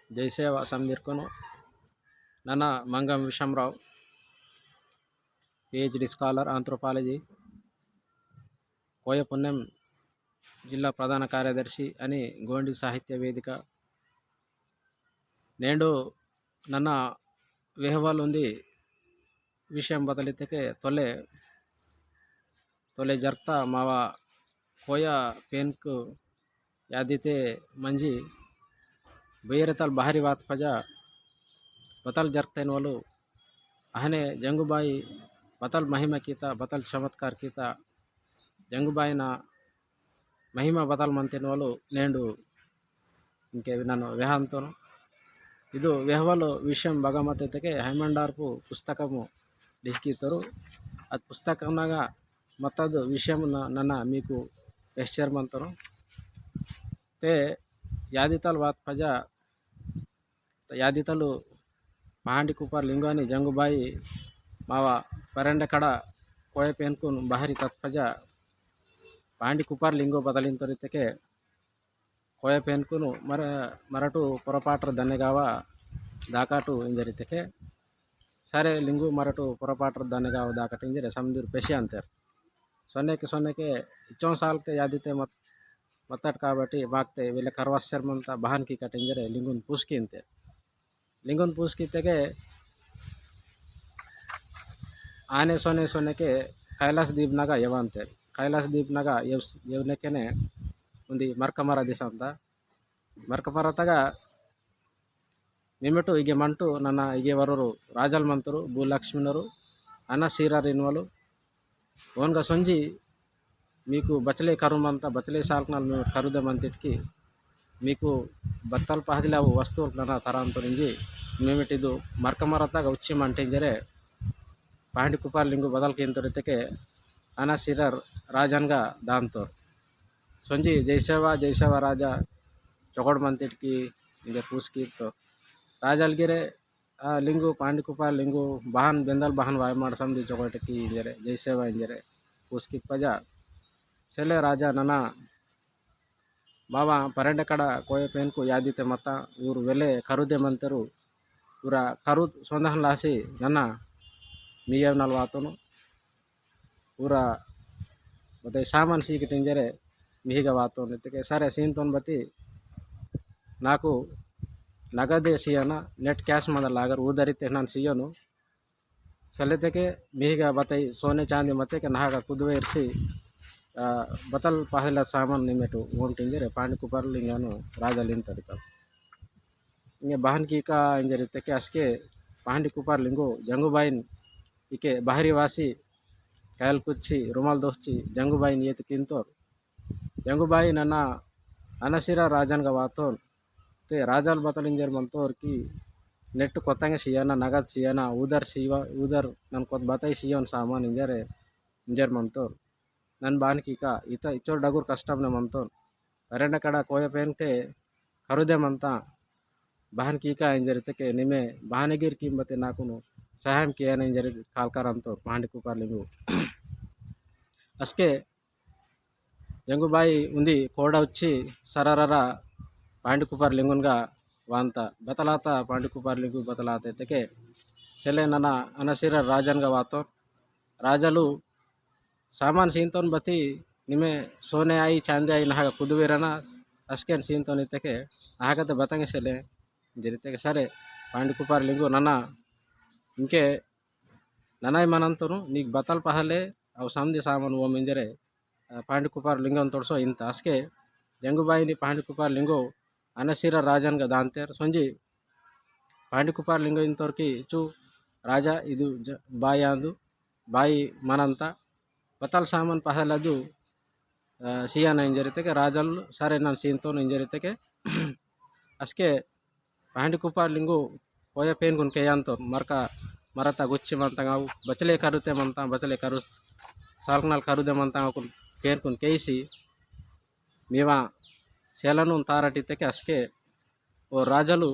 జైసేవ సందీర్కును నన్న Mangam విషంరావు PhD scholar anthropology కోయపుణ్యం జిల్లా ప్రధాన కార్యదర్శి అని గోండి సాహిత్య వేదిక నేడు ನನ್ನ ವೆಹವಾಲ್ ఉంది ವಿಷಯ ಬದಲಿತಕ್ಕೆ ತೊಲೆ ಜರ್ತಾ ಮಾವ ಕೋಯ ಪೇನ್ಕು ಯಾದಿತೆ ಮಂಜಿ ಬೇರೆತಲ್ ಬಾಹರಿ ವಾತ್ ಫಜಾ बतल जरतेन वालू अहने जंगुबाई बतल महिमा कीता बतल चमत्कार कीता जंगुबाई ना महिमा बतल मंतेन वालू नेंडु इंके नन्नु वेहांतोनु इदु वेहवालो विषयं बगमतेतके हैमंडार्पु पुस्तकमु लिखितरू अद पुस्तकमनाग मत्तदु विषयं नन्न मीकु एश्चर्मंतोनु ते यादितल वात फजा यादितलु पहांडी कुपर लिंगानी जंगुबाई मावा परेंड कड़ कोय पेनकुन बाहरी तत्फजा पहांडी कुपर लिंगो बदलिन तोरितके कोय पेनकुनु मरटू पुरपाटर दन्नेगावा दाकाटू इंजरितके सरे लिंगु मरटू पुरपाटर दन्नेगावा दाकाटू इंजरे समदूर पेशी अंतर सोने के इच्चों साल के यादिते मत्तट काबटी बागते विले करवाश्चर्मंत बहन की कट इंजरे लिंगुन पूसकी इंते लिंगन पूछ की तेगे आने सोने के कैलाश दीप नगा यवंते कैलाश दीप नगा यवनेकेने उंदी मरकमर दिस अंत मरकमर तग निमिटू इगे मंटू नन्न इगे वररू राजल मंतरू भूलक्ष्मीनरू अन्न सीरारिनवलु ओनगा संजी मीकु बचले करुमंत बचले साल्कनल मे करुदे मंतिटकी मीकु बत्तल पहदिलावु वस्तुवल नना तरांतोरिंजी मेमिटिदु मरकमरताग उच्चिमंटिंजरे पहांडी कुपार लिंगु बदल किंतोरितके अना सिरर राजनगा दांतो संजी जैसेवा राजा चोगड़ मंतिटकी इंगे पूसकी तो राजलगिरे लिंगु पहांडी कुपार लिंगु बहन बेंदल बहन वायमाड़ समदी चोगड़की इंजरे जैसेवा इंजरे पूसकी पजा सेले राजा नना बाबा परेंड कड़ कोय पेन को यादिते मत ऊर वेले करुदे मंतरू ऊरा करु सोंदहन लासी नन्ना मीयव नलवातोनु ऊरा बते सामान सीक टिंजरे मिहिगा वातोनु इतके सरे सीनतोन बती नाकू नगदे सियना नेट कैश मंद लागर ऊदरिते नन सियनु सलेते मिहिगा बतई सोने चांदी मते के नहागा कुदवे इर्सी बतल पहला सामान निमेटू ओंटिंजरे पांडी कुपर लिंगानु राजलिन तरिता इंगे बहन की का इंजरिते के अस्के पहांडी कुपर लिंगो जंगुबाइन इके बाहरी वासी कैल कुच्ची रुमाल दोस्ची जंगुबाइन ये किंतोर जंगुबाई नना अनसिरा राजन का वातोन ते राजल बतल इंजर मंतोर की नेट कोतंगे सियाना नगद सियाना उधर नन कोत बताई सियोन सामान इंजर मंतोर नन बान की का इचोर डगुर कष्टम ने मंतोन अरेंड कड़ कोय पेनते करुदे मंता बहन की का इंजरिते के निमे बहनगिर कीमते नाकुनु सहायम किया ने इंजरि कालकर अंतो पहांडी कुपर लिंगु अस्के जंगुबाई उंदी कोड़ा उच्ची सरररा पहांडी कुपर लिंगुनगा वांता बतलाता पहांडी कुपर लिंगु बतलाते तके सेले नना अनसिर राजन गा वातो राजलु सामान सीनतोन बती निमे सोने आई चांदी आई नहा कुदुवेरना अस्केन सीनतोन इतके आहागते बतंगे सेले जरिते सरे पहांडी कुपर लिंगु नना इंके ननाई मनंतोनु नीक बतल पहले अव समदी सामान वो मिंजरे पहांडी कुपर लिंगन तोड़सो इंत अस्के जंगुबाई नि पहांडी कुपर लिंगो अनसिर राजन गा दांतेर संजी पहांडी कुपर लिंगो इंतोर की चू राजा इदु बाई आंदु बाई मनंता बतल सामान पहलदु सियाना इंजरिते के राजल सारे नन सीनतोन इंजरिते के अस्के पहांडी कुपर लिंगु कोय पेन गुन के यांतो मरता गुच्ची मंता बचले करुते मंता बचले करू सालकनल करुदे मंता पेन कुन केसी मीवा सेलनु तारटिते के अस्के ओ राजलु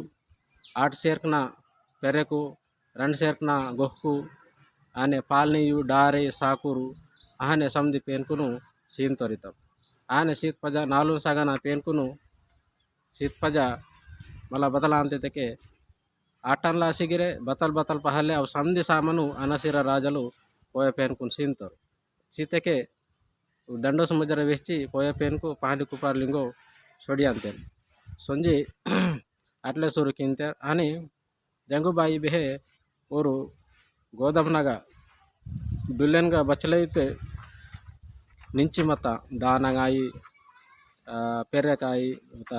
8 सेरकना पेरेकु 2 सेरकना गोहकु आने पालनीयु डारे साकुरू आहने समदी पेनकुनु सीन तोरिता आने शीत पजा नालू सगना पेनकुनु शीत पजा मला बतला अंते के आटनला सिगिरे बतल बतल पहले अव समधि सामनु अनसिरा राजलु पोय पेन कुन सीनतर सीते के ದಂಡ ಸಮುದ್ರ ವೆಚ್ಚಿ ಪೋಯ ಪೇನ್ಕು ಪಹಲಿ ಕುಪಾರ್ ಲಿಂಗೋ ಸೊಡಿ ಅಂತೆನ್ ಸೊಂಜಿ ಅಟ್ಲೆ ಸುರು ಕಿಂತೆ అని జంగుబాయి బెహే ఓరు గోదమ్నగ డుల్లెన్గా బచ్చలైతే నుంచి మత దానంగాయి పెర్రెకాయి మత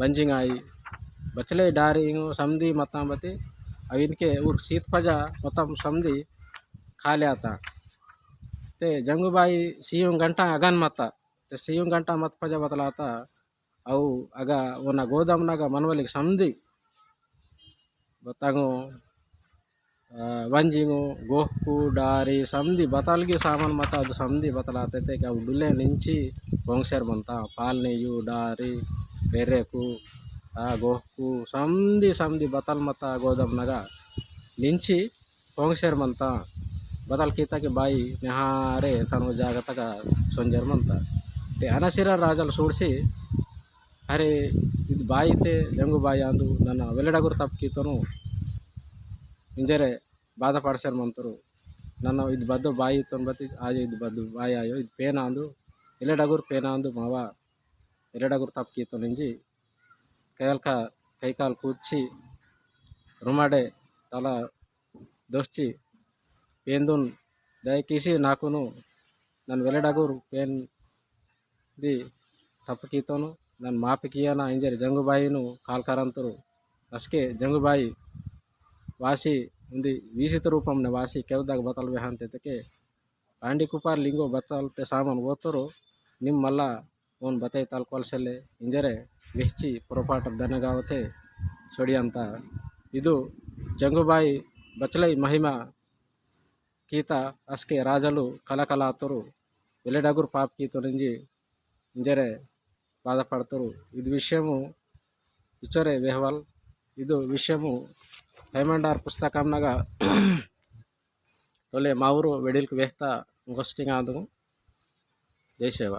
వంజింగాయి बचले डारी समधी मत बती अब इनके उर शीत पजा मतम समधी खा लिया था ते जंगूबाई सीयूं घंटा अगन मत ते सीयूं घंटा मत पजा बतलाता औ अगा वना गोदाम नगा मनवलिक समधी बतागो वंजिंगो गोहकु डारी समधी बतलगी सामान मत ಅದು समधी बतलाते थे कि अब डुले निंची पोंगशर बनता पालने यू डारी पेरेकु गोहकु समधी समधी बतल मत गोदाम नगा निंची पोंगशर मनता बदल कीता कि बाई नेहारे तनु जागतग सొంజర్ मनता ते अनसिर राजल सूडसी अरे ಇದು ಬಾಯಿ ते ಜಂಗು ಬಾಯಿ ಅಂದು ನನ್ನ ವೆಲ್ಲಡಗುರು ತಪ್ಪಿತನು ಇಂಜರೆ ಬಾಧಪಡಿಸರ್ ಮಂತರು ನನ್ನ ಇದು ಬದ್ದು ಬಾಯಿ ತೊಂಬತ್ತಿ ಆಜು ಇದು ಬದ್ದು ಬಾಯಿ ಆಯೋ ಇದು ಪೇನ ಅಂದು ವೆಲ್ಲಡಗುರು ಪೇನ ಅಂದು ಮಾವ ವೆಲ್ಲಡಗುರು ತಪ್ಪಿತನು ಇಂಜಿ ಕೈಲ್ಕ ಕೈಕಾಲು ಕೂಚಿ రుమాడే తల దోస్చి పేందున్ దయచేసి నాకును నన్ను వెల్లడగురు పేన్ ది తప్పకీతోను నన్ను మాపికియన ఇంజరి జంగుబాయిను కాల్కరంతరు అస్కే జంగుబాయి వాసి ఉంది వీసిత రూపంన వాసి ಕೆವದಾಗ ಬತಲ್ ಬೆಹಂತೆತಕೆ ಪಾಂಡಿ ಕುಪಾರ್ ಲಿಂಗೋ ಬತಲ್ತೆ ಸಾಮಾನ್ ಓತರು ನಿಮ್ ಮಲ್ಲ ಓನ್ ಬತೈ ತಾಲ್ಕೊಲ್ಸೆಲ್ಲೆ ಇಂಜರೆ ವೆಚ್ಚಿ ಪುರಪಾಟ ದನಗಾವತೆ ಸೊಡಿ ಅಂತ ಇದು ಜಂಗುಬಾಯಿ ಬಚಲೈ ಮಹಿಮಾ ಕೀತ ಅಸ್ಕೆ ರಾಜಲು ಕಲಕಲಾತರು వెల్లడగురు పాప కీతో నుంచి ఇంజరే బాధపడతారు ఇది విషయము ఇచ్చరే వెహవల్ ಇದು ವಿಷಯము హైమండార్ పుస్తకంనగా తొలే మా ఊరు వెడిల్కి వేస్తా ఇంకొస్టింగ్ ఆదు జై సేవ